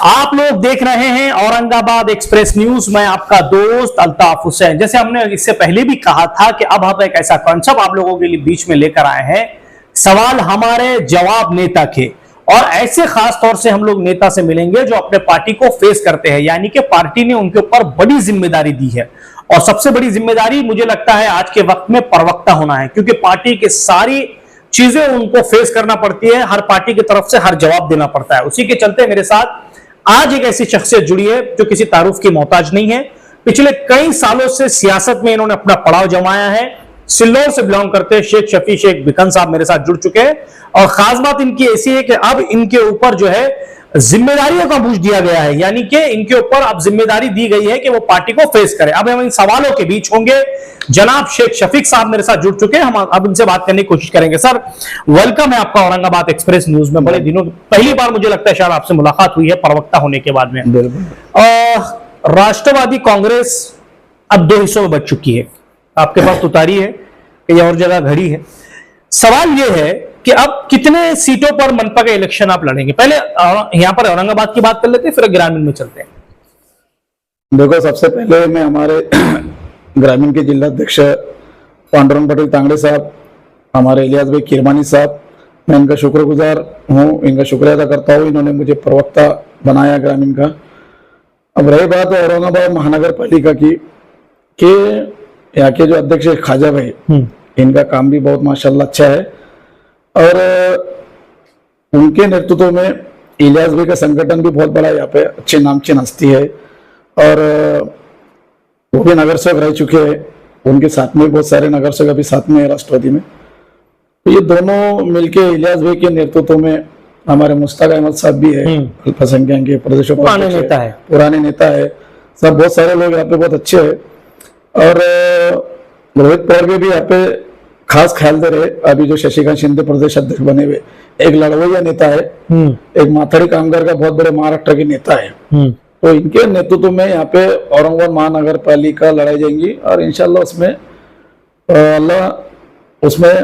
आप लोग देख रहे हैं औरंगाबाद एक्सप्रेस न्यूज। मैं आपका दोस्त अल्ताफ हुसैन। जैसे हमने इससे पहले भी कहा था कि अब हम एक ऐसा कॉन्सेप्ट आप लोगों के लिए बीच में लेकर आए हैं, सवाल हमारे जवाब नेता के। और ऐसे खास तौर से हम लोग नेता से मिलेंगे जो अपने पार्टी को फेस करते हैं, यानी कि पार्टी ने उनके ऊपर बड़ी जिम्मेदारी दी है। और सबसे बड़ी जिम्मेदारी मुझे लगता है आज के वक्त में प्रवक्ता होना है, क्योंकि पार्टी की सारी चीजें उनको फेस करना पड़ती है, हर पार्टी की तरफ से हर जवाब देना पड़ता है। उसी के चलते मेरे साथ आज एक ऐसी शख्सियत जुड़ी है जो किसी तारुफ की मोहताज नहीं है। पिछले कई सालों से सियासत में इन्होंने अपना पड़ाव जमाया है। सिल्लोर से बिलोंग करते शेख शफी शेख बिकन साहब मेरे साथ जुड़ चुके हैं। और खास बात इनकी ऐसी है कि अब इनके ऊपर जो है जिम्मेदारियों का बोझ दिया गया है, यानी कि इनके ऊपर अब जिम्मेदारी दी गई है कि वो पार्टी को फेस करें। अब हम इन सवालों के बीच होंगे। जनाब शेख शफीक साहब मेरे साथ जुड़ चुके हैं, हम अब इनसे बात करने की कोशिश करेंगे। सर, वेलकम है आपका औरंगाबाद एक्सप्रेस न्यूज में। बड़े दिनों पहली बार मुझे लगता है शायद आपसे मुलाकात हुई है प्रवक्ता होने के बाद में। राष्ट्रवादी कांग्रेस अब दो हिस्सों में बच चुकी है। आपके पास तुतारी है कि और जगह घड़ी है। सवाल यह है कि अब कितने सीटों पर मनपा का इलेक्शन आप लड़ेंगे? पहले यहां पर औरंगाबाद की बात कर लेते हैं, फिर ग्रामीण में चलते हैं। देखो, सबसे पहले मैं हमारे ग्रामीण के जिला अध्यक्ष पांडुरंग पटेल तांगड़े साहब, हमारे इलियास भाई किरमानी साहब, मैं इनका शुक्रगुजार हूँ, इनका शुक्रिया अदा करता हूँ। इन्होंने मुझे प्रवक्ता बनाया ग्रामीण का। अब रही बात औरंगाबाद महानगर पालिका की, कि यहाँ के जो अध्यक्ष खाजा भाई, इनका काम भी बहुत माशाल्लाह अच्छा है। और उनके नेतृत्व में इलियास भाई का संगठन भी बहुत बड़ा, यहाँ पे अच्छे नामचीन हस्ती है। और वो भी नगर सेवक रह चुके हैं, उनके साथ में बहुत सारे नगर सेवक अभी साथ में है राष्ट्रवादी में। तो ये दोनों मिलके इलियास भाई के नेतृत्व में, हमारे मुश्ताक अहमद साहब भी है, अल्पसंख्यक के प्रदेश पुराने नेता है, सब बहुत सारे लोग यहाँ पे बहुत अच्छे है। और रोहित पवार भी यहाँ पे खास ख्याल दे रहे। अभी जो शशिकांत शिंदे प्रदेश अध्यक्ष बने हुए, एक लड़वैया नेता है, एक माथाड़ी कामगार का बहुत बड़े महाराष्ट्र के नेता है। तो इनके नेतृत्व में यहाँ पे औरंगाबाद महानगर पालिका लड़ाई जाएंगी और इंशाल्लाह उसमें अल्लाह उसमें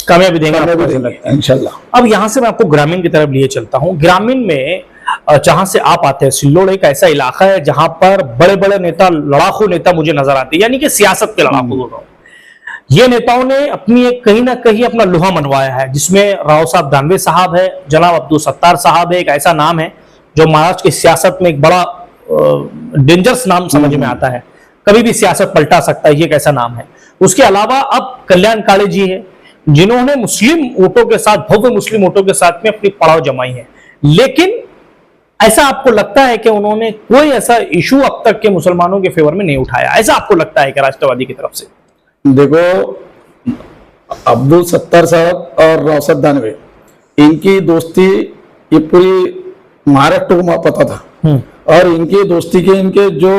कामयाबी देंगे इंशाल्लाह। अब यहाँ से मैं आपको ग्रामीण की तरफ लिए चलता हूँ। ग्रामीण में जहां से आप आते हैं, सिल्लोड़ एक ऐसा इलाका है जहां पर बड़े बड़े नेता, लड़ाकू नेता मुझे नजर आते हैं, यानी कि सियासत के लड़ाकू बोल रहा हूं। ये नेताओं ने अपनी एक कहीं ना कहीं अपना लोहा मनवाया है, जिसमें राव साहब दानवे साहब है, जनाब अब्दुल सत्तार साहब है। एक ऐसा नाम है जो महाराष्ट्र की सियासत में एक बड़ा डेंजरस नाम समझ में आता है, कभी भी सियासत पलटा सकता है, ये एक ऐसा नाम है। उसके अलावा अब कल्याण काळे जी है, जिन्होंने मुस्लिम वोटों के साथ, भव्य मुस्लिम वोटों के साथ में अपनी पड़ाव जमाई है। लेकिन ऐसा आपको लगता है कि उन्होंने कोई ऐसा इशू अब तक के मुसलमानों के फेवर में नहीं उठाया? ऐसा आपको लगता है कि राष्ट्रवादी की तरफ से? देखो, अब्दुल सत्तार साहब और रावसाब दानवे, इनकी दोस्ती ये पूरी महाराष्ट्र को पता था। और इनकी दोस्ती के इनके जो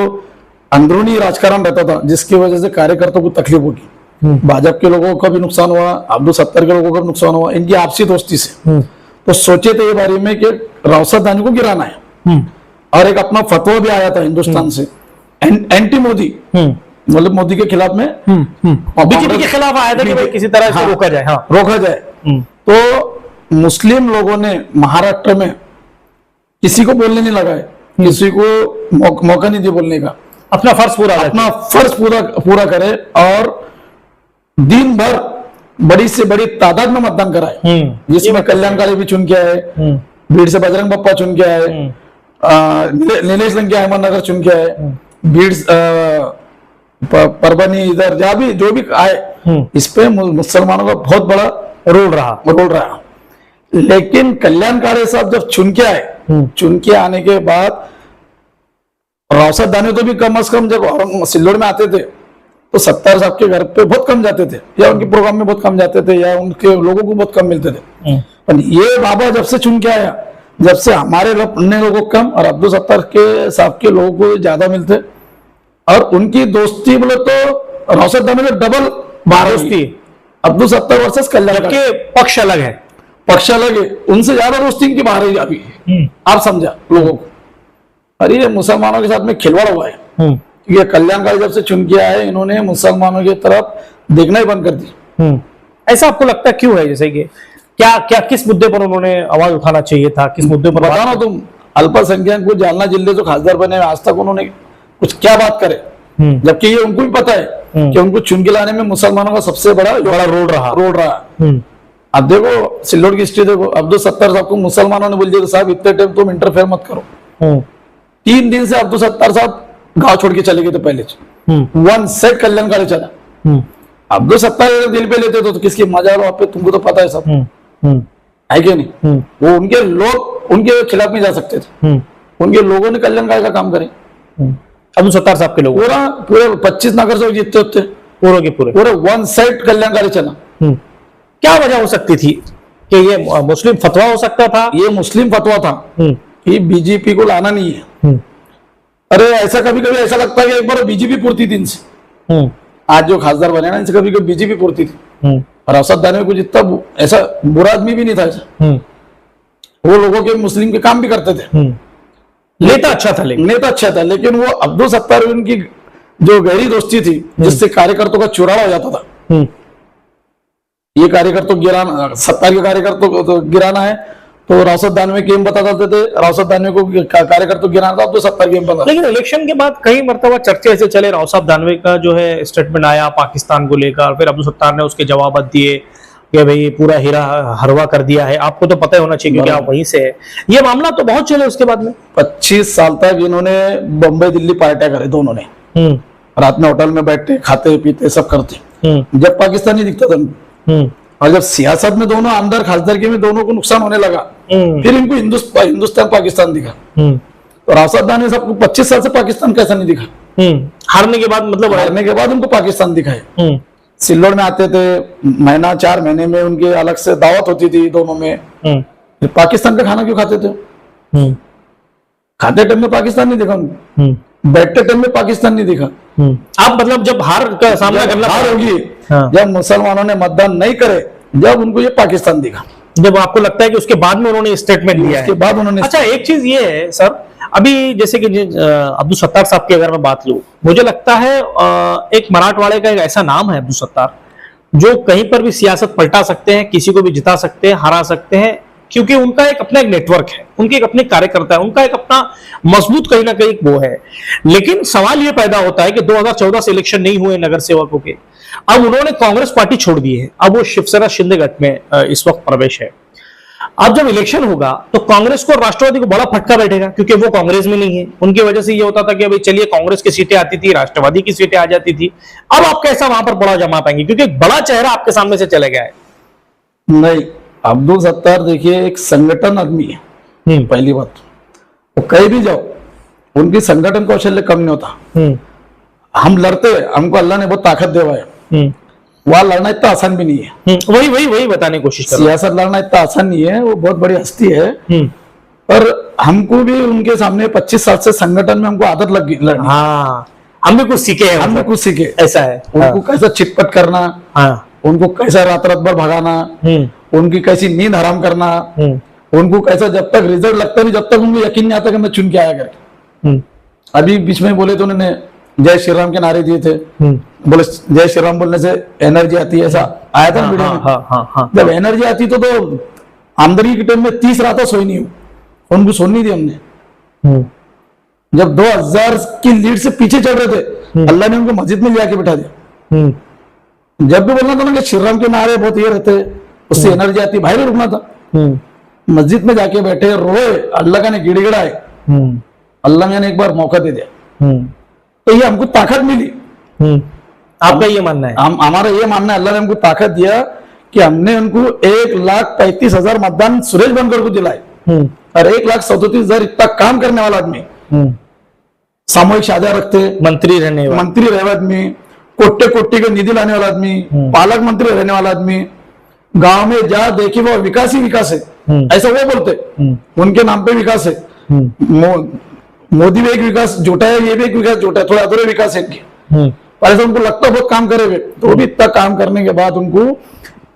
अंदरूनी राजकारण रहता था, जिसकी वजह से कार्यकर्ताओं को तकलीफ होगी, भाजपा के लोगों को भी नुकसान हुआ, अब्दुल सत्तार के लोगों को भी नुकसान हुआ, इनकी आपसी दोस्ती से। तो सोचे थे ये बारे में कि रावसाब दानवे को गिराना है। और एक अपना फतवा भी आया था हिंदुस्तान से, एंटी मोदी, मतलब मोदी के खिलाफ में, बीजेपी के खिलाफ आया था कि भाई किसी तरह से रोका जाए। रोका जाए। तो मुस्लिम लोगों ने महाराष्ट्र में किसी को बोलने नहीं लगा है, किसी को मौका नहीं दिया बोलने का। अपना फर्ज पूरा करे और दिन भर बड़ी से बड़ी तादाद में मतदान कराए, जिसमें कल्याण काळे भी चुन के आए, भीड़ से बजरंग बप्पा चुन के आए, नीलेश लंकिया अहमदनगर चुन के आए, भीड़ परभनी, इधर जहाँ भी जो भी आए, इस पे मुसलमानों का बहुत बड़ा रोल रहा। लेकिन कल्याण काळे साहब जब चुन के आए, चुन के आने के बाद रावसाब दानवे तो भी कम से कम जब सिल्लोड़ में आते थे तो सत्तार साहब के घर पे बहुत कम जाते थे, या उनके प्रोग्राम में बहुत कम जाते थे, या उनके लोगों को बहुत कम मिलते थे। पर ये बाबा जब से चुन के आया, जब से हमारे अन्य लोगों को कम और अब्दुल सत्तार के साहब के लोगों को ज्यादा मिलते। और उनकी दोस्ती बोले तो रावसाब दानवे में डबल दोस्ती, अब्दुल सत्तार वर्सेस कल्याण के पक्ष अलग है, उनसे ज्यादा दोस्ती इनकी बाहर ही अभी। आप समझा लोगों को। अरे ये मुसलमानों के साथ में खिलवाड़ हुआ है। ये कल्याण काळे जब से चुन के आए, इन्होंने मुसलमानों की तरफ देखना ही बंद कर दी। ऐसा आपको लगता है क्यों है? जैसे कि क्या किस मुद्दे पर उन्होंने आवाज उठाना चाहिए था, किस मुद्दे पर? बताना तुम, अल्पसंख्यक को जालना जिले जो खासदार बने आज तक उन्होंने कुछ क्या बात करे, जबकि ये उनको भी पता है कि उनको चुन के लाने में मुसलमानों का सबसे बड़ा रोल रहा। अब देखो सिल्लोड की हिस्ट्री देखो, अब्दुल सत्तार साहब को मुसलमानों ने बोल दिया साहब इतने टाइम तुम इंटरफेयर मत करो। 3 दिन से अब्दुल सत्तार साहब गांव छोड़ के चले गए थे पहले, वन साइड कल्याणकारी चला। अब्दुल सत्तार दिल पे लेते तो किसकी मजा वहां पे, तुमको तो पता है सब है कि नहीं। वो उनके लोग उनके खिलाफ नहीं जा सकते थे, उनके लोगों ने कल्याणकारी का काम करे। अब्दुल सत्तार साहब के लोग पूरे 25 नगर से जीतते होते, पूरे वन साइड कल्याणकारी चला। क्या वजह हो सकती थी कि ये मुस्लिम फतवा हो सकता था? ये मुस्लिम फतवा था कि बीजेपी को लाना नहीं है। अरे ऐसा कभी कभी ऐसा लगता है कि एक बार बीजेपी पूर्ति थी इनसे, आज जो खासदार बने ना इनसे कभी कभी बीजेपी पूर्ति थी। और अरशद दानवे को जितना ऐसा बुरा आदमी भी नहीं था ऐसा, वो लोगों के मुस्लिम के काम भी करते थे, नेता अच्छा था, लेकिन वो अब्दुल सत्तार उनकी जो गहरी दोस्ती थी जिससे कार्यकर्ताओं का चुराव हो जाता था। ये कार्यकर्ता गिराना, सत्तार के कार्यकर्ता तो गिराना है तो रावसत दानवे गेम बता देते थे, रावसत दानवे को कार्यकर्ता गिराना था तो सत्तार गेम बता। लेकिन इलेक्शन के बाद कई मरतबा चर्चे ऐसे चले, रावसत दानवे का जो है स्टेटमेंट आया पाकिस्तान को लेकर, फिर अब्दुल सत्तार ने उसके जवाब दिए कि भाई पूरा हीरा हरवा कर दिया है। आपको तो पता ही होना चाहिए क्योंकि आप वहीं से है। ये मामला तो बहुत चले उसके बाद में 25 साल तक इन्होंने बम्बई दिल्ली पार्टियां करे दोनों ने, रात में होटल में बैठते खाते पीते सब करते, जब पाकिस्तान नहीं दिखता था। और जब सियासत में दोनों आमदार खासदार के में दोनों को नुकसान होने लगा, फिर इनको हिंदुस्तान पाकिस्तान दिखा। तो रावसत दानवे सबको 25 साल से पाकिस्तान कैसा नहीं दिखा, हारने के बाद, मतलब हारने के बाद उनको पाकिस्तान दिखाए। सिल्लोड में आते थे, महीना 4 महीने में उनके अलग से दावत होती थी दोनों में। फिर पाकिस्तान का खाना क्यों खाते थे? खाते टाइम में पाकिस्तान नहीं दिखा उनको, बैठते टाइम में पाकिस्तान नहीं दिखा। आप मतलब जब हार का सामना करना, हार होगी जब मुसलमानों ने मतदान नहीं करे, जब उनको ये पाकिस्तान दिखा, जब आपको लगता है कि उसके बाद में उन्होंने स्टेटमेंट दिया है, उसके बाद उन्होंने। अच्छा एक चीज ये है सर, अभी जैसे कि अब्दुल सत्तार साहब की अगर मैं बात लूं, मुझे लगता है एक मराठवाड़े का एक ऐसा नाम है अब्दुल सत्तार, जो कहीं पर भी सियासत पलटा सकते हैं, किसी को भी जिता सकते हैं, हरा सकते हैं, क्योंकि उनका एक अपना एक नेटवर्क है, उनके एक अपने कार्यकर्ता है, उनका एक अपना मजबूत कहीं ना कहीं वो है। लेकिन सवाल ये पैदा होता है कि 2014 से इलेक्शन नहीं हुए नगर सेवकों के, अब उन्होंने कांग्रेस पार्टी छोड़ दी है, अब वो शिवसेना शिंदे गठ में इस वक्त प्रवेश है। अब जब इलेक्शन होगा तो कांग्रेस को, राष्ट्रवादी को बड़ा फटका बैठेगा, क्योंकि वो कांग्रेस में नहीं है। उनकी वजह से ये होता था कि अभी चलिए कांग्रेस की सीटें आती थी, राष्ट्रवादी की सीटें आ जाती थी। अब आप कैसा वहां पर बड़ा जमा पाएंगे, क्योंकि एक बड़ा चेहरा आपके सामने से चले गया है। नहीं, अब्दुल सत्तार देखिए एक संगठन आदमी है, पहली बात तो कहीं भी जाओ उनकी संगठन कौशल्य कम नहीं होता। हम लड़ते, हमको अल्लाह ने बहुत ताकत देवा है, वहां लड़ना इतना आसान भी नहीं है। वही बताने की कोशिश कर रहा हूं। सियासत लड़ना इतना आसान नहीं है, वो बहुत बड़ी हस्ती है। पर हमको भी उनके सामने 25 साल से संगठन में हमको आदत लग गई लड़ने। हम भी कुछ सीखे हैं, हम भी कुछ सीखे, ऐसा है। उनको कैसा चिटपट करना, उनको कैसा रात रात भर भगाना, उनकी कैसी नींद हराम करना, उनको कैसा जब तक रिजल्ट लगता नहीं, जब तक उनको यकीन नहीं आता कि मैं चुन के आया करके। अभी बीच में बोले तो उन्होंने जय श्री राम के नारे दिए थे, बोले जय श्री राम बोलने से एनर्जी आती है, ऐसा आया था वीडियो में। जब एनर्जी आती तो आमदनी के टाइम में 30 रात सोई नहीं हूँ, उनको सोनी दी हमने। जब 2000 की लीड से पीछे चल रहे थे, अल्लाह ने उनको मस्जिद में ले आके बिठा दिया। जब भी बोलना था ना कि श्री राम के नारे बहुत ये रहते, उससे एनर्जी आती, भाई रुकना था, मस्जिद में जाके बैठे रोए, अल्लाह का ने गिड़गिड़ाए, अल्लाह ने एक बार मौका दे दिया, तो ये हमको ताकत मिली। आपका ये मानना है? हमारा ये मानना है, अल्लाह ने हमको ताकत दिया कि हमने उनको 1,35,000 मतदान सुरेश बनकर को दिलाए, और 1,37,000 इतना काम करने वाला आदमी, सामूहिक शादियां रखते, मंत्री रहे आदमी, कोट्टे कोट्टे के निधि लाने वाला आदमी, पालक मंत्री रहने वाला आदमी, गांव में जा देखिए वो विकास ही विकास है, ऐसा वो बोलते, उनके नाम पे विकास है। मोदी भी एक विकास झूठा है, ये भी एक विकास झूठा है, थोड़ा अधूरे विकास है इनके। पर ऐसा उनको लगता बहुत काम करेंगे, तो भी इतना काम करने के बाद उनको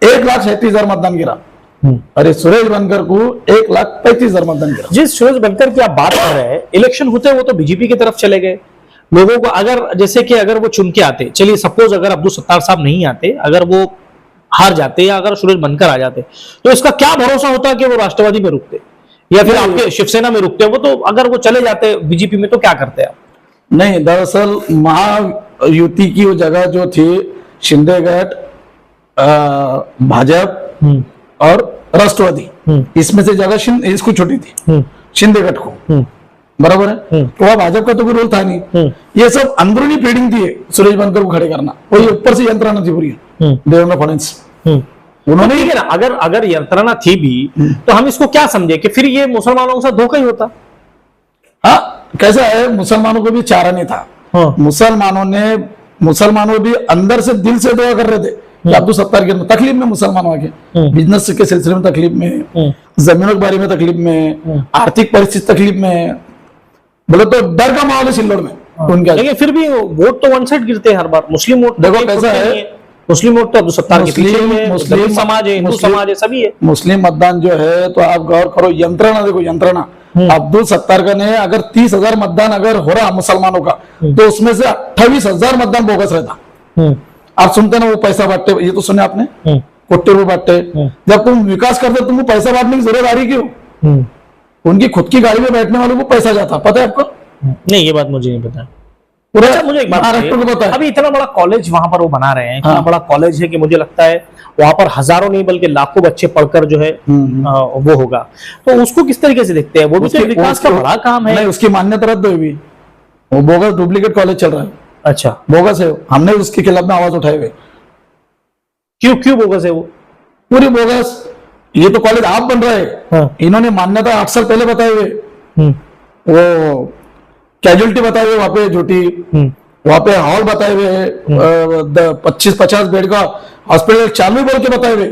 1,37,000 मतदान गिरा। अरे सुरेश बनकर को 1,35,000 मतदान गिरा। जिस सुरेश बनकर की आप बात कर रहे हैं, इलेक्शन होते वो तो बीजेपी की तरफ चले गए। लोगों को अगर जैसे कि अगर वो चुन के आते, चलिए सपोज अगर अब्दुल सत्तार साहब नहीं आते, अगर वो हार जाते या अगर सुरेश बनकर आ जाते, तो इसका क्या भरोसा होता कि वो राष्ट्रवादी में रुकते? या फिर आपके शिवसेना में रुकते हैं वो? तो अगर वो चले जाते बीजेपी में तो क्या करते आप? नहीं, दरअसल महायुति की वो जगह जो थी शिंदे गट, भाजपा और राष्ट्रवादी, इसमें से जगह इसको छोटी थी, शिंदे गट को, बराबर है। तो वह भाजपा का तो कोई रोल था नहीं, ये सब अंदरूनी फीडिंग थी सुरेश बनकर को खड़े करना, वही ऊपर से यंत्रणा थी पूरी देवेंद्र फडणवीस उन्होंने। ठीक है ना, अगर यंत्रणा थी भी तो हम इसको क्या समझे कि फिर ये मुसलमानों के साथ धोखा ही होता? हाँ, कैसा है, मुसलमानों को भी चारा नहीं था। हाँ। मुसलमानों भी अंदर से दिल से दुआ कर रहे थे कि अब्दुल सत्तार की तकलीफ में, मुसलमानों के बिजनेस के सिलसिले में तकलीफ में, जमीनों के बारे में तकलीफ में, आर्थिक परिस्थिति तकलीफ में, बोले तो डर का माहौल है सिल्लोड में उनका। लेकिन फिर भी वोट तो वन साइड गिरते हैं हर बार। मुस्लिम वोट देखो कैसा है, मुस्लिम वोट तो अब्दुल सत्तार के पीछे ही है, मुस्लिम समाज है, हिंदू समाज है, सभी है। मुस्लिम मतदान जो है, तो आप गौर करो, यंत्रणा देखो, यंत्रणा अब्दुल सत्तार का ने अगर 30,000 मतदान अगर हो रहा मुसलमानों का, तो उसमें से 28,000 मतदान बोगस रहता। आप सुनते ना वो पैसा बांटते, ये तो सुने आपने, कोट्टे रुपए बांटते। जब तुम विकास करते तुमको पैसा बांटने की जरूरत आ रही क्यों? उनकी खुद की गाड़ी में बैठने वालों को पैसा जाता, पता है आपको? नहीं, ये बात मुझे नहीं पता। अच्छा, मुझे एक बात महाराष्ट्र को पता है। अभी इतना बड़ा कॉलेज वहां पर वो बना रहे हैं, इतना हाँ। बड़ा कॉलेज है कि मुझे लगता है वहां पर हजारों नहीं बल्कि लाखों बच्चे पढ़कर जो है वो होगा। तो उसको किस तरीके से देखते हैं? वो भी तो विकास का बड़ा काम है। नहीं, उसकी मान्यता रद्द हुई, वो बोगस डुप्लीकेट कॉलेज चल रहा है। अच्छा, बोगस है, हमने उसके खिलाफ में आवाज उठाए हुए। क्यों बोगस है वो? पूरी बोगस, ये तो कॉलेज आप बन रहे हैं। हाँ। इन्होंने मान्यता 8 साल पहले बताए हुए, वो कैजुअलिटी बताए हुए वहां पे झूठी, वहां पे हॉल बताए हुए 25-50 बेड का हॉस्पिटल चालू बोल के बताए हुए,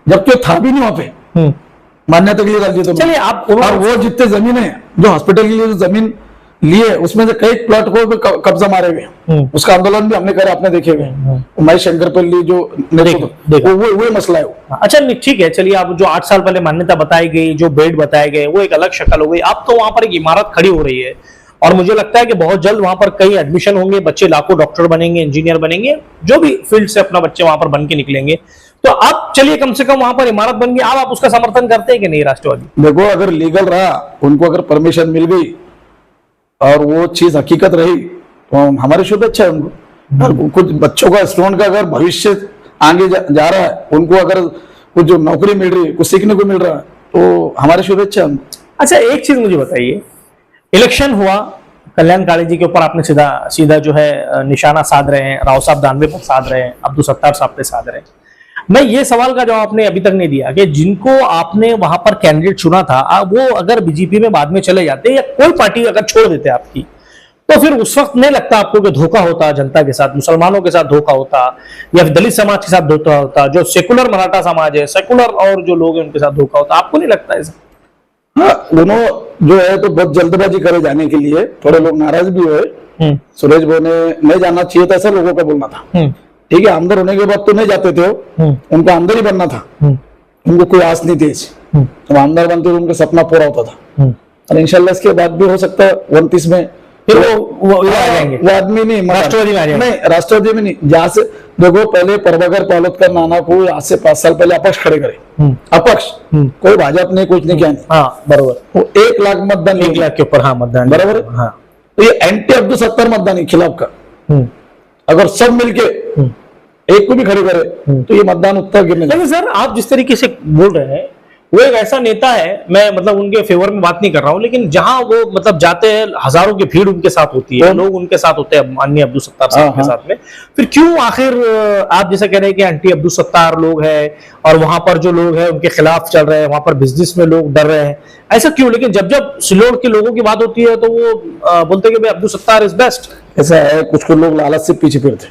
जबकि था भी नहीं वहां पे मान्यता के लिए डाल दिए। चलिए आप, और वो जितने जमीन है जो हॉस्पिटल के लिए जो जमीन लिए, उसमें से कई प्लॉट को भी कब्जा मारे हुए, उसका आंदोलन भी हमने करा, आपने देखे हुए महेश शंकरपल्ली जो वो मसला है वो। अच्छा, ठीक है, चलिए आप जो 8 साल पहले मान्यता बताई गई, जो बेड बताए गए, वो एक अलग शक्ल हो गई। अब तो वहां पर एक इमारत खड़ी हो रही है और मुझे लगता है कि बहुत जल्द वहां पर कई एडमिशन होंगे, बच्चे लाखों डॉक्टर बनेंगे, इंजीनियर बनेंगे, जो भी फील्ड से अपना बच्चे वहां पर बन के निकलेंगे। तो अब चलिए, कम से कम वहां पर इमारत बन गई, अब आप उसका समर्थन करते हैं कि नहीं राष्ट्रवादी? देखो, अगर लीगल रहा, उनको अगर परमिशन मिल गई और वो चीज हकीकत रही, तो हमारी शुभेच्छा है उनको। और कुछ बच्चों का, स्टूडेंट का अगर भविष्य आगे जा रहा है, उनको अगर कुछ जो नौकरी मिल रही है, कुछ सीखने को मिल रहा है, तो हमारी शुभेच्छा है उनको। अच्छा, एक चीज मुझे बताइए, इलेक्शन हुआ, कल्याण काळे जी के ऊपर आपने सीधा जो है निशाना साध रहे हैं, राव साहब दानवे पर साध रहे हैं, अब्दुल सत्तार साहब पे साध रहे हैं। मैं ये सवाल का जवाब आपने अभी तक नहीं दिया कि जिनको आपने वहां पर कैंडिडेट चुना था, वो अगर बीजेपी में बाद में चले जाते या कोई पार्टी अगर छोड़ देते आपकी, तो फिर उस वक्त नहीं लगता आपको कि धोखा होता जनता के साथ, मुसलमानों के साथ धोखा होता, या दलित समाज के साथ धोखा होता, जो सेकुलर मराठा समाज है, सेकुलर और जो लोग हैं उनके साथ धोखा होता? आपको नहीं लगता ऐसा? हाँ, दोनों जो है तो बहुत जल्दबाजी करे जाने के लिए, थोड़े लोग नाराज भी हुए। सुरेश भाई ने नहीं जाना चाहिए था, ऐसा लोगों का बोलना था। ठीक है, अंदर होने के बाद तो नहीं जाते थे, उनको अंदर ही बनना था, उनको कोई आस नहीं थी ऐसी। तो अंदर बनते तो उनका सपना पूरा होता था, और इंशाल्लाह इसके बाद भी हो सकता है 29 में फिर वो आ जाएंगे। वो आदमी नहीं, राष्ट्रवादी में आ जाएंगे। नहीं, राष्ट्रवादी में नहीं, जहाँ से देखो, पहले प्रभाकर पालोदकर नाना को आज से 5 साल पहले अपक्ष खड़े करे, अपक्ष, कोई भाजपा ने कुछ नहीं किया। हाँ, बराबर, वो 1 लाख मतदान, 1 लाख के ऊपर, हाँ, मतदान, बराबर। हाँ, तो ये एंटी अब्दुल सत्तार मतदान है खिलाफ का। अगर सब मिलके एक को भी खड़े करे तो ये मतदान उत्तर गिरने। लेकिन सर, आप जिस तरीके से बोल रहे हैं, वो एक ऐसा नेता है, मैं मतलब उनके फेवर में बात नहीं कर रहा हूं, लेकिन जहां वो मतलब जाते हैं, हजारों की भीड़ उनके साथ होती है, लोग उनके साथ होते हैं, माननीय अब्दुल सत्तार साहब के साथ में, फिर क्यों आखिर आप जैसे कह रहे हैं कि एंटी अब्दुल सत्तार लोग हैं और वहां पर जो लोग हैं उनके खिलाफ चल रहे हैं, वहां पर बिजनेस में लोग डर रहे हैं, ऐसा क्यों? लेकिन जब सिलोड़ के लोगों की बात होती है तो वो बोलते हैं कि भाई अब्दुल सत्तार इज बेस्ट। ऐसा है, कुछ लोग लालच से पीछे फिरते,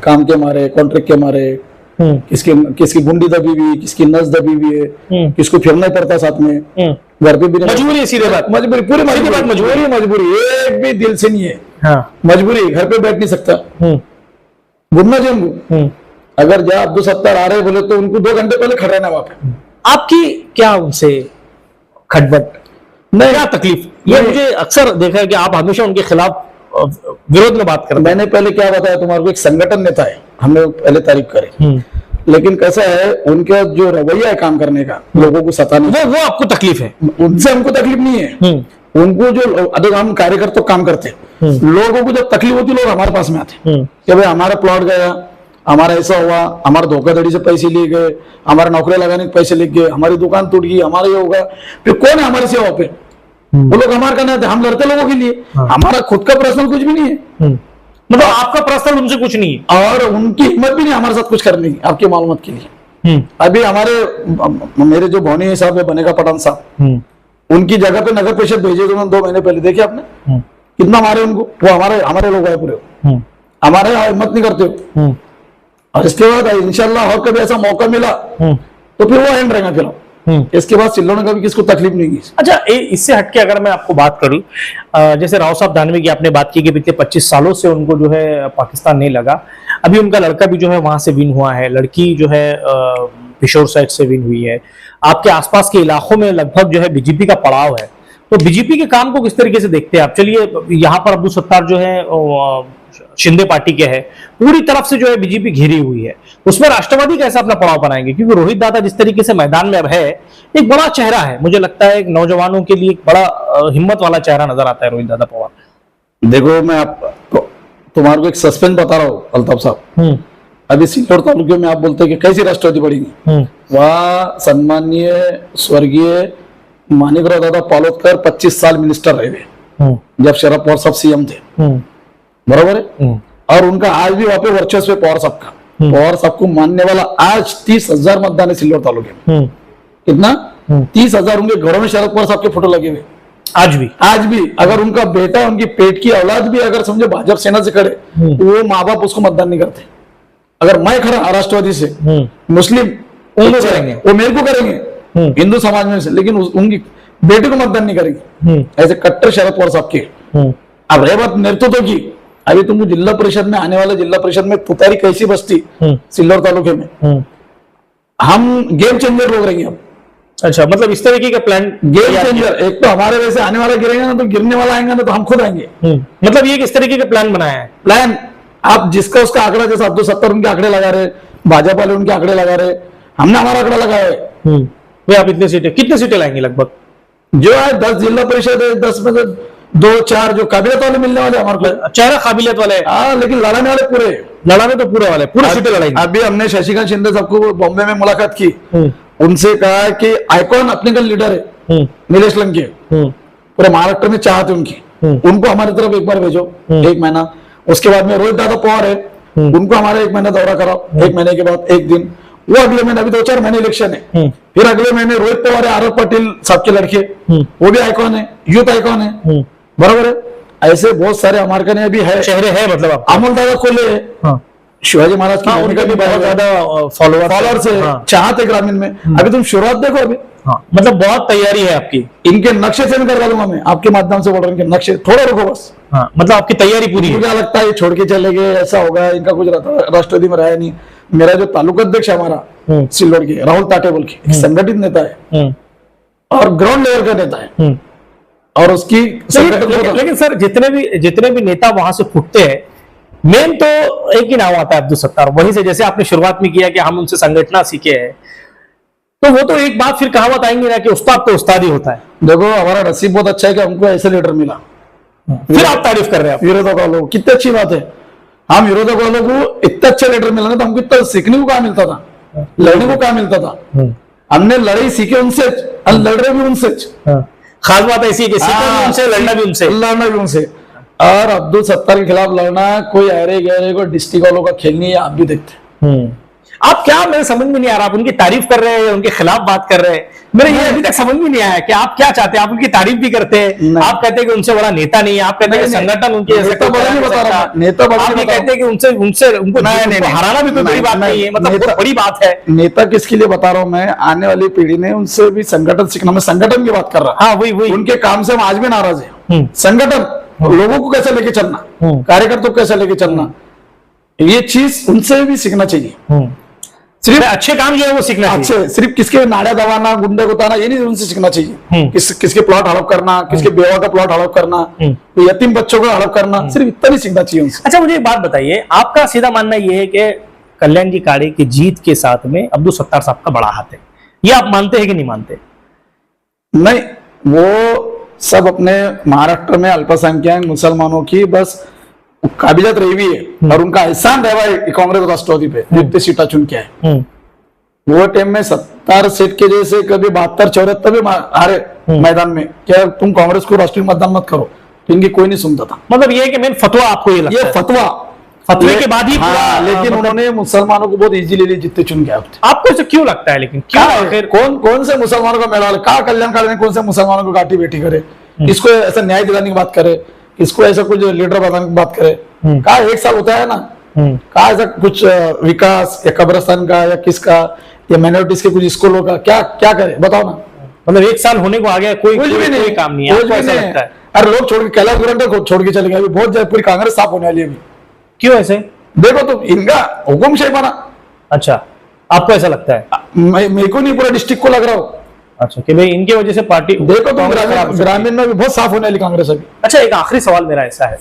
काम के मारे, कॉन्ट्रैक्ट के मारे, किसकी गुंडी दबी हुई, किसकी नस दबी हुई है, किसको फिरना ही पड़ता साथ में, घर पे भी नहीं, मजबूरी, सीधे बात, मजबूरी, पूरी मजबूरी, एक भी दिल से नहीं है। हाँ। मजबूरी, घर पे बैठ नहीं सकता, घूमना चाहिए उनको। अगर जहाँ अब्दुल सत्तार आ रहे बोले तो उनको 2 घंटे पहले खड़ा रहना वहां पे। आपकी क्या उनसे खटपट, नहीं, क्या तकलीफ? ये मुझे अक्सर देखा है कि आप हमेशा उनके खिलाफ विरोध में बात करते हैं। मैंने पहले क्या बताया तुम्हारे को, एक संगठन नेता है, हमने पहले तारीफ करे, लेकिन कैसा है उनका जो रवैया है काम करने का, लोगों को सताने, वो आपको तकलीफ है? उनसे हमको तकलीफ नहीं है। उनको जो अगर हम कार्यकर्ता तो काम करते, लोगों को जब तकलीफ होती लोग हमारे पास में आते कि भाई हमारा प्लॉट गया, हमारा ऐसा हुआ, हमारा धोखाधड़ी से पैसे लिए गए, हमारे नौकरी लगाने के पैसे ले गए, हमारी दुकान टूट गई, हमारा ये होगा। फिर कौन है हमारी सेवा पे? वो लोग हमारे करना है, हम लड़ते लोगों के लिए। हमारा खुद का पर्सनल कुछ भी नहीं है, मतलब आपका पर्सनल उनसे कुछ नहीं है, और उनकी हिम्मत भी नहीं हमारे साथ कुछ करने की। आपकी मालूमात के लिए अभी मेरे जो भवनी साहब है, बनेगा पठान साहब, उनकी जगह पे नगर परिषद भेजे थे 2 महीने पहले, देखिए आपने कितना मारे उनको। वो हमारे लोग आए पूरे, हमारे हिम्मत नहीं करते हो। और इसके बाद इंशाल्लाह और कभी ऐसा मौका मिला तो फिर वो एंड रहेगा। फिर इसके बाद सिल्लों ने कभी किसको तकलीफ नहीं की। अच्छा, इससे हटके अगर मैं आपको बात करूं, जैसे राव साहब दानवे की आपने बात की कि पिछले 25 सालों से उनको जो है पाकिस्तान नहीं लगा। अभी उनका लड़का भी जो है वहां से विन हुआ है, लड़की जो है पिशोर साइड से विन हुई है। आपके आसपास के इलाकों में लगभग जो है बीजेपी का पड़ाव है, तो बीजेपी के काम को किस तरीके से देखते हैं आप? चलिए, यहाँ पर अब्दुल सत्तार जो है शिंदे पार्टी के है, पूरी तरफ से जो है बीजेपी घिरी हुई है, उसमें राष्ट्रवादी कैसे अपना पड़ाव बनाएंगे? क्योंकि रोहित दादा जिस तरीके से मैदान में अब है, एक बड़ा चेहरा है, मुझे लगता है नौजवानों के लिए एक बड़ा हिम्मत वाला चेहरा नजर आता है रोहित दादा पवार। देखो, मैं तुम्हारे को एक सस्पेंस बता रहा हूँ अल्ताफ साहब। अभी सिल्लोड तालुके में आप बोलते हैं कि कैसी राष्ट्रवादी बढ़ेगी, वहाँ सम्मानीय स्वर्गीय मानिकराव दादा पालोदकर 25 साल मिनिस्टर रहे थे जब शरद पवार साहब सीएम थे, बराबर है। और उनका आज भी वहां पे वर्चस्व है पवार साहब का। पवार साहब को मानने वाला आज 30,000 मतदान है सिल्लोड तालुके में। कितना? 30,000 उनके घरों में शरद पवार साहब के फोटो लगे हुए आज भी अगर उनका बेटा, उनकी पेट की औलाद भी अगर समझो भाजपा सेना से खड़े, तो वो माँ बाप उसको मतदान नहीं करते। अगर मैं खड़ा राष्ट्रवादी से, मुस्लिम करेंगे, वो मेरे को करेंगे हिंदू समाज में से, लेकिन उनकी बेटे को मतदान नहीं करेंगे। ऐसे कट्टर शरद पवार साहब के। अब रह बात नेतृत्व की, अभी तुमको जिला परिषद में आने वाले जिला परिषद में तुतारी कैसी बस्ती सिल्लोड तालुके में, हम गेम चेंजर लोग रहेंगे अब। अच्छा, मतलब इस तरीके का प्लान गेम चेंजर। एक तो हमारे वैसे आने वाला गिरेगा ना, तो गिरने वाला आएगा ना, तो हम खुद आएंगे। मतलब ये किस तरीके का प्लान बनाया है? प्लान आप जिसका उसका आंकड़ा, जैसे अब्दुल सत्तार उनके आंकड़े लगा रहे, भाजपा वाले उनके आंकड़े लगा रहे, हमने हमारा आंकड़ा लगाया है। वे आप कितने सीटें लाएंगे लगभग? जो है 10 जिला परिषद है, 10 में से 2-4 जो काबिलियत वाले मिलने वाले हमारे को। चेहरा काबिलियत वाले, हाँ, लेकिन लड़ाने वाले पूरे सीटें लड़ाएंगे। अभी हमने शशिकांत शिंदे साहब को बॉम्बे में मुलाकात की, उनसे कहा कि आइकॉन अपने का लीडर है नीलेश लंके, पूरे महाराष्ट्र में चाहते उनकी, उनको हमारी तरफ एक बार भेजो 1 महीना। उसके बाद में रोहित दादा पवार है, उनको हमारा 1 महीना दौरा कराओ, 1 महीने के बाद 1 दिन, वो अगले महीने, अभी 2-4 महीने इलेक्शन है, फिर अगले महीने रोहित पवार है, आरव पटेल साहब के लड़के, वो भी आइकॉन है, यूथ आइकॉन है, बराबर है। ऐसे बहुत सारे हमारे का अभी है, चेहरे हैं। मतलब अमल दादा खोले है, शिवाजी महाराज की उनका भी बहुत ज्यादा फॉलोअर्स है, चाहते ग्रामीण में। अभी तुम शुरुआत देखो, अभी मतलब बहुत तैयारी है आपकी। इनके नक्शे सेंड करवा दूंगा मैं आपके माध्यम से, बोल रहा हूँ इनके नक्शे, थोड़ा रुको बस। मतलब आपकी तैयारी पूरी है। मुझे लगता है ये छोड़ के चले गए, ऐसा होगा, इनका कुछ राष्ट्रवादी में रहा नहीं। मेरा जो तालुका अध्यक्ष है हमारा सिल्लोड के, राहुल ताटे बोल के, संगठित नेता है और ग्राउंड लेवल का नेता है, और उसकी लेकिन सर जितने भी नेता वहां से फुटते हैं, मेन तो एक ही नाम आता है, अब्दुल सत्तार। वहीं से जैसे आपने शुरुआत में किया कि हम उनसे संगठना सीखे हैं, तो वो तो एक बात फिर कहावत आएंगी ना कि उस्ताद तो उस्ताद ही होता है। देखो, हमारा नसीब बहुत अच्छा है कि हमको ऐसे लीडर मिला। फिर आप तारीफ कर रहे हैं विरोधक वालों, कितनी अच्छी बात है। हम विरोधक वालों को इतना अच्छा लीडर मिला ना, तो हमको इतना सीखने को कहा मिलता था, लड़ने को कहा मिलता था। हमने लड़ाई सीखे उनसे और लड़ रहे भी उनसे। खास बात ऐसी है कि सीखना भी उनसे, लड़ना भी उनसे। और अब्दुल सत्तार के खिलाफ लड़ना कोई अरे गहरे को डिस्ट्रिक्ट वालों का खेल नहीं है, आप भी देखते। आप क्या, मेरे समझ में नहीं आ रहा, आप उनकी तारीफ कर रहे हैं, उनके खिलाफ बात कर रहे हैं, मेरे ये अभी तक समझ में नहीं आया कि आप क्या चाहते हैं। आप उनकी तारीफ भी करते हैं, आप कहते हैं कि उनसे बड़ा नेता नहीं है, आप कहते हैं कि संगठन उनके नेता बड़ा नहीं बता रहा, नेता बड़ा आप ये कहते हैं कि उनसे उनको हराना भी कोई बड़ी बात नहीं है, मतलब बहुत बड़ी बात है। नेता किसके लिए बता रहा हूँ मैं, आने वाली पीढ़ी ने उनसे भी संगठन सीखना। मैं संगठन की बात कर रहा, हाँ वही उनके काम से हम आज भी नाराज है। संगठन, लोगों को कैसे लेके चलना, कार्यकर्ताओं को कैसे लेके चलना, ये चीज उनसे भी सीखना चाहिए। सिर्फ अच्छे काम जो है वो सीखना चाहिए। सिर्फ किसके नाड़ा दबाना, गुंडे गुताना, ये नहीं उनसे सीखना चाहिए। किसके प्लॉट हड़प करना, किसके बेवा का प्लॉट हड़प करना, यतीम बच्चों का हड़प करना, सिर्फ इतना नहीं सीखना चाहिए उनसे। अच्छा, मुझे एक बात बताइए, आपका सीधा मानना ये है कि कल्याण जी काड़े की जीत के साथ में अब्दुल सत्तार साहब का बड़ा हाथ है, ये आप मानते हैं कि नहीं मानते? नहीं, वो सब अपने महाराष्ट्र में अल्पसंख्यक मुसलमानों की बस काबिलियत रही हुई है और उनका एहसान रहा है कांग्रेस राष्ट्रवादी पे जितने सीटा चुन के है। वो टाइम में 70 सीट के जैसे कभी 72-74 भी हारे मैदान में, क्या तुम कांग्रेस को राष्ट्रीय मतदान मत करो, तो इनकी कोई नहीं सुनता था। मतलब ये है कि मेन फतवा आपको ये लगता ये है? फतवे के बाद ही हाँ, लेकिन उन्होंने मुसलमानों को बहुत इजीली ले जितने चुन के आए थे। आपको इसे क्यों लगता है? लेकिन क्यों आखिर कौन से मुसलमानों का मेला कहा कल्याण काल में कौन से मुसलमानों को गाठी बेटी करे, किसको ऐसा न्याय दिलाने की बात करे, किसको ऐसा कुछ लीडर बनाने की बात करे? कहा 1 साल होता है ना, कहा ऐसा कुछ विकास या कब्रिस्तान का या किसका या माइनॉरिटीज के कुछ स्कूलों का क्या क्या करे बताओ ना। मतलब 1 साल होने को आ गया, कोई काम नहीं है, आपको ऐसा लगता है? अरे लोग छोड़ के कैलाश गुरंटर को छोड़ के चले गए, बहुत जल्द पूरी कांग्रेस साफ होने वाली है अभी। क्यों ऐसे? देखो तो इनका हुकुमशाही बना। अच्छा, आपको ऐसा लगता है? मेरे को नहीं, पूरा डिस्ट्रिक्ट को लग रहा हो। अच्छा, कि भाई इनकी वजह से पार्टी, देखो तो ग्रामीण में भी बहुत साफ होने वाली कांग्रेस अभी। अच्छा, एक आखिरी सवाल मेरा ऐसा है,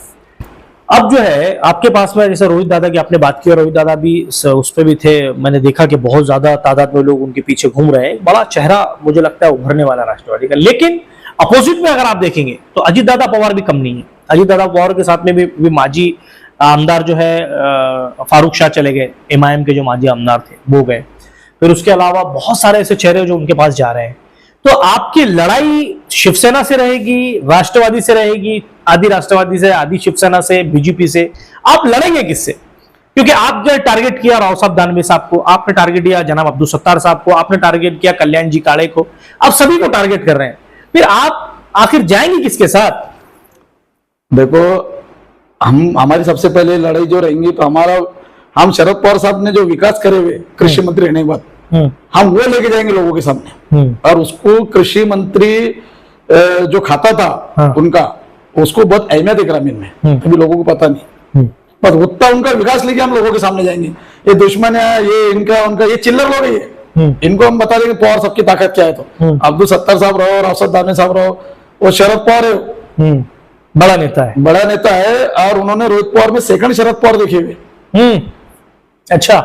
अब जो है आपके पास में जैसे रोहित दादा की आपने बात की, और रोहित दादा भी उस पर भी थे, मैंने देखा कि बहुत ज्यादा तादाद में लोग उनके पीछे घूम रहे हैं, बड़ा चेहरा मुझे लगता है उभरने वाला राष्ट्रवादी का। लेकिन अपोजिट में अगर आप देखेंगे तो अजीत दादा पवार भी कम नहीं है। अजीत दादा पवार के साथ में भी माजी आमदार जो है फारूक शाह चले गए, एमआईएम के जो माजी आमदार थे वो गए, फिर उसके अलावा बहुत सारे ऐसे चेहरे जो उनके पास जा रहे हैं। तो आपकी लड़ाई शिवसेना से रहेगी, राष्ट्रवादी से रहेगी, आदि राष्ट्रवादी से, आदि शिवसेना से, बीजेपी से, आप लड़ेंगे किससे? क्योंकि आप जो टारगेट किया राव साहब दानवे साहब को, आपने टारगेट किया जनाब अब्दुल सत्तार साहब को, आपने टारगेट किया कल्याण जी काड़े को, आप सभी को टारगेट कर रहे हैं, फिर आप आखिर जाएंगे किसके साथ? देखो, हमारी सबसे पहले लड़ाई जो रहेंगी तो हम शरद पवार साहब ने जो विकास करे हुए कृषि मंत्री रहने के बाद हम वो लेके जाएंगे लोगों के सामने, और उसको कृषि मंत्री जो खाता था उनका, उसको बहुत अहमियत है ग्रामीण में, अभी लोगों को पता नहीं, बस उतना उनका विकास लेके हम लोगों के सामने जाएंगे। ये दुश्मन है, ये इनका उनका, ये चिल्लर लोग है ये, इनको हम बता देंगे पवार सबकी ताकत क्या है। तो अब्दुल सत्तार साहब रहो, राव साहब दानवे साहब रहो, वो शरद पवार है, बड़ा नेता है, बड़ा नेता है, और उन्होंने रोहित पवार में सेकंड शरद पवार देखे हुए। अच्छा,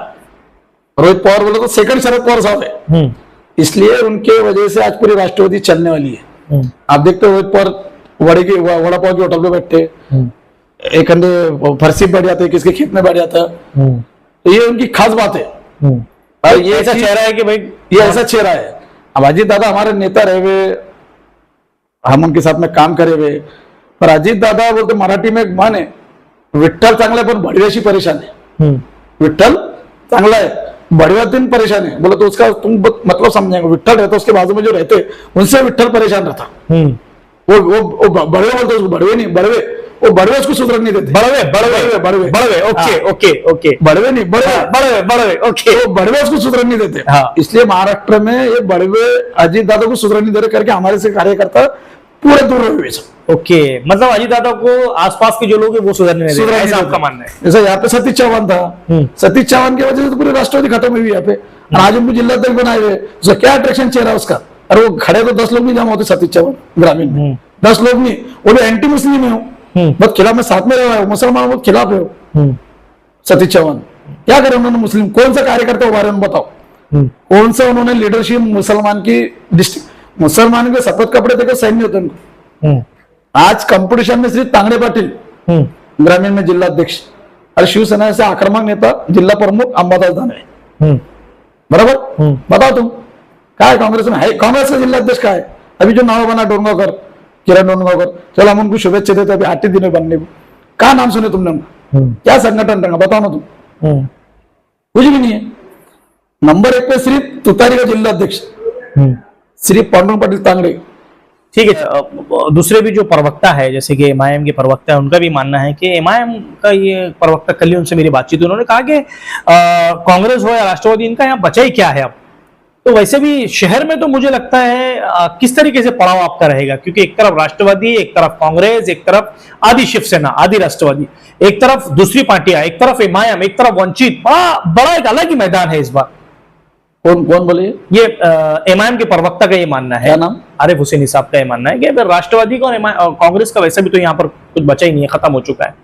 रोहित पवार बोले तो सेकंड शरद पवार साहब है, इसलिए उनके वजह से आज पूरी राष्ट्रवादी चलने वाली है। आप देखते हो रोहित पवार वड़ा पाव की होटल पे बैठते, एक अंडे फरसी बैठ जाते, किसके खेत में बैठ जाता है, तो ये उनकी खास बात है। और ये ऐसा चेहरा है कि भाई ये ऐसा चेहरा है। अब अजीत दादा हमारे नेता रहे हुए, हम उनके साथ में काम करे हुए, पर अजीत दादा बोलते मराठी में एक मान है, विठ्ठल चांगला है पण भडव्याशी परेशान है। विठ्ठल चांगला है, भडव्या दिन परेशान है, बोले तो उसका तुम मतलब समझेंगे, विठ्ठल रहता उसके बाजू में जो रहते उनसे विठ्ठल परेशान रहता। वो बड़वे बोलते उसको, बड़वे नहीं बड़वे, वो बड़वे उसको सुधर नहीं देते, बड़वे बड़वे बड़वे बड़वे, ओके ओके ओके, बड़वे नहीं बड़वे बड़वे बड़वे, ओके, वो बड़वे उसको सुधर नहीं देते। इसलिए महाराष्ट्र में ये बड़वे अजीत दादा को सुधर नहीं दे रहे करके हमारे से कार्यकर्ता पूरे दूर रहे। ओके, मतलब अजीत दादा को आसपास के जो लोग हैं वो सुधरने नहीं दे रहे, ऐसा आपका मानना है? जैसे यहाँ पे सतीश चौहान था, सतीश चौहान की वजह से तो पूरी राष्ट्रवादी खत्म हुई यहाँ पे, आज उनको जिलाध्यक्ष बनाए हुए, उसका क्या अट्रैक्शन चेहरा उसका, अरे वो खड़े तो 10 लोग नहीं जमा होते सतीश चौहान ग्रामीण में, 10 लोग नहीं, वो भी एंटी मुस्लिम है, बहुत खिलाफ में साथ में रहा है, मुसलमानों बहुत खिलाफ है सतीश चौहान। क्या करे उन्होंने मुस्लिम, कौन सा कार्यकर्ता बारे में बताओ, कौन सा उन्होंने लीडरशिप मुसलमान की डिस्ट्रिक्ट, मुसलमान के सफेद कपड़े देकर सैन्य होते उनको। आज कंपटीशन में सिर्फ तांगड़े पाटिल ग्रामीण में जिल्हाध्यक्ष, और शिवसेना से आक्रमक नेता जिल्हा प्रमुख अंबादास दानवे, बराबर। बताओ तुम क्या है कांग्रेस में, है कांग्रेस का जिल्हाध्यक्ष का है अभी जो नाव बना डोंगरगांवकर, किरण डोंगरगांवकर, चलो हम उनको शुभेच्छा देते अभी 8 दिन में बनने को, क्या नाम सुने तुमने उनका, क्या संगठन रहा, बताओ ना तुम, कुछ भी नहीं है। नंबर 1 पे सिर्फ तुतारी का जिल्हाध्यक्ष सिर्फ पांडुरंग पाटिल तांगड़े। ठीक है, दूसरे भी जो प्रवक्ता है जैसे कि एमआईएम के प्रवक्ता है, उनका भी मानना है कि एमआईएम का ये प्रवक्ता, कल ही उनसे मेरी बातचीत हुई, उन्होंने कहा कि कांग्रेस हो या राष्ट्रवादी, इनका यहाँ बचा ही क्या है अब। तो वैसे भी शहर में तो मुझे लगता है किस तरीके से पड़ाव आपका रहेगा, क्योंकि एक तरफ राष्ट्रवादी, एक तरफ कांग्रेस, एक तरफ आदि शिवसेना, आदि राष्ट्रवादी, एक तरफ दूसरी पार्टियां, एक तरफ एमआईएम, एक तरफ वंचित, बड़ा एक अलग ही मैदान है इस बार। कौन बोले ये एमआईएम के प्रवक्ता का ये मानना है, क्या नाम, आरिफ हुसैनी साहब का ये मानना है कि अगर राष्ट्रवादी का और कांग्रेस का वैसे भी तो यहाँ पर कुछ बचा ही नहीं है, खत्म हो चुका है,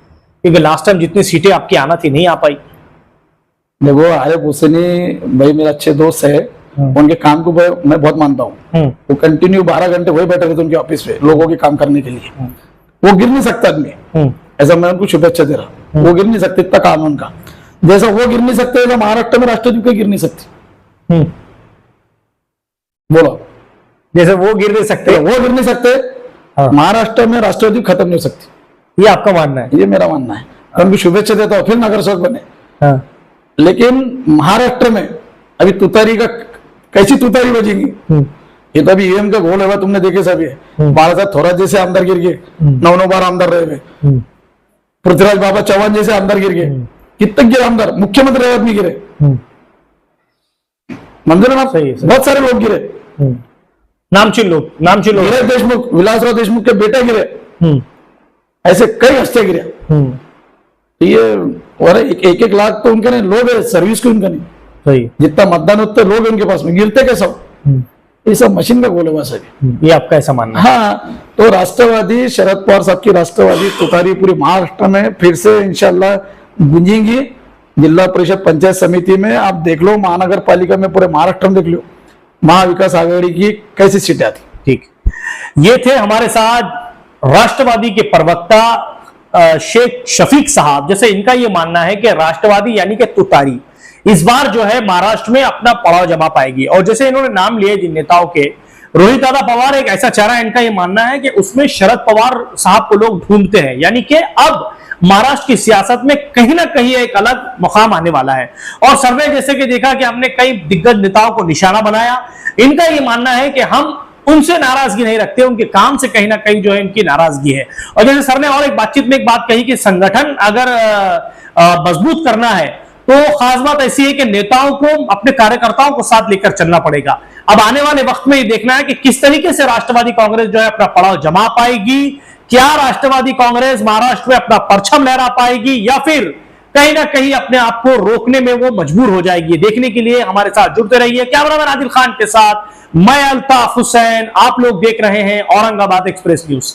क्योंकि लास्ट टाइम जितनी सीटें आपकी आना थी नहीं आ पाई। देखो आरिफ हुसैनी भाई मेरा अच्छे दोस्त है, उनके काम को मैं बहुत मानता हूँ। वो कंटिन्यू 12 घंटे वही बैठे रहते उनके ऑफिस पे लोगों के काम करने के लिए। वो गिर नहीं सकता आदमी, ऐसा मैं उनको शुभेच्छा दे रहा हूँ। वो गिर नहीं सकते, इतना काम है उनका। जैसा वो गिर नहीं सकते तो महाराष्ट्र में राष्ट्रदीप गिर नहीं सकती। बोलो, जैसे वो गिर नहीं सकते, वो गिर नहीं सकते, महाराष्ट्र में राष्ट्रदीप खत्म नहीं हो सकती। ये आपका मानना है? ये मेरा मानना है। तो उनको शुभेच्छा देता हूँ, फिर नगर सेवक बने। लेकिन महाराष्ट्र में अभी तुतारी का कैसी तुतारी बजेगी? ये तो अभी ईवीएम का घोल है, तुमने देखे सभी। बाळासाहेब थोरात जैसे आमदार गिर गए, 9 बार आमदार रहे हुए। पृथ्वीराज बाबा चौहान जैसे आमदार गिर गए, कितने गिरे आमदार, मुख्यमंत्री रहे आदमी गिरे। मंदिर में बहुत सारे लोग गिरे, नामचीन लोग गिरे। देशमुख, विलासराव देशमुख के बेटे गिरे, ऐसे कई हस्ते गिरे। ये और एक लाख तो उनके नहीं, लोग है सर्विस के उनका नहीं। सही, जितना मतदान उतने लोग उनके पास में, गिरते कैसा? ये सब मशीन का गोल है बस अभी। ये आपका ऐसा मानना है? हाँ, तो राष्ट्रवादी शरद पवार साहब की राष्ट्रवादी तुतारी पूरी महाराष्ट्र में फिर से इंशाल्लाह गूंजेंगी। जिला परिषद पंचायत समिति में आप देख लो, महानगर पालिका में पूरे महाराष्ट्र में देख लो महाविकास आघाड़ी की कैसी सीटें आती। ठीक, ये थे हमारे साथ राष्ट्रवादी के प्रवक्ता शेख शफीक साहब। जैसे इनका ये मानना है कि राष्ट्रवादी यानी कि तुतारी इस बार जो है महाराष्ट्र में अपना पड़ाव जमा पाएगी। और जैसे इन्होंने नाम लिए जिन नेताओं के, रोहित दादा पवार एक ऐसा चेहरा है, इनका ये मानना है कि उसमें शरद पवार साहब को लोग ढूंढते हैं, यानी कि अब महाराष्ट्र की सियासत में कहीं ना कहीं एक अलग मुकाम आने वाला है। और सर्वे जैसे कि देखा कि हमने कई दिग्गज नेताओं को निशाना बनाया। इनका ये मानना है कि हम उनसे नाराजगी नहीं रखते, उनके काम से कहीं ना कहीं जो है इनकी नाराजगी है। और जैसे सर ने और एक बातचीत में एक बात कही कि संगठन अगर मजबूत करना है तो खास बात ऐसी है कि नेताओं को अपने कार्यकर्ताओं को साथ लेकर चलना पड़ेगा। अब आने वाले वक्त में ये देखना है कि किस तरीके से राष्ट्रवादी कांग्रेस जो है अपना पड़ाव जमा पाएगी। क्या राष्ट्रवादी कांग्रेस महाराष्ट्र में अपना परचम लहरा पाएगी या फिर कहीं ना कहीं अपने आप को रोकने में वो मजबूर हो जाएगी? देखने के लिए हमारे साथ जुड़ते रहिए। कैमरामैन आदिल खान के साथ मैं अल्ताफ हुसैन, आप लोग देख रहे हैं औरंगाबाद एक्सप्रेस न्यूज।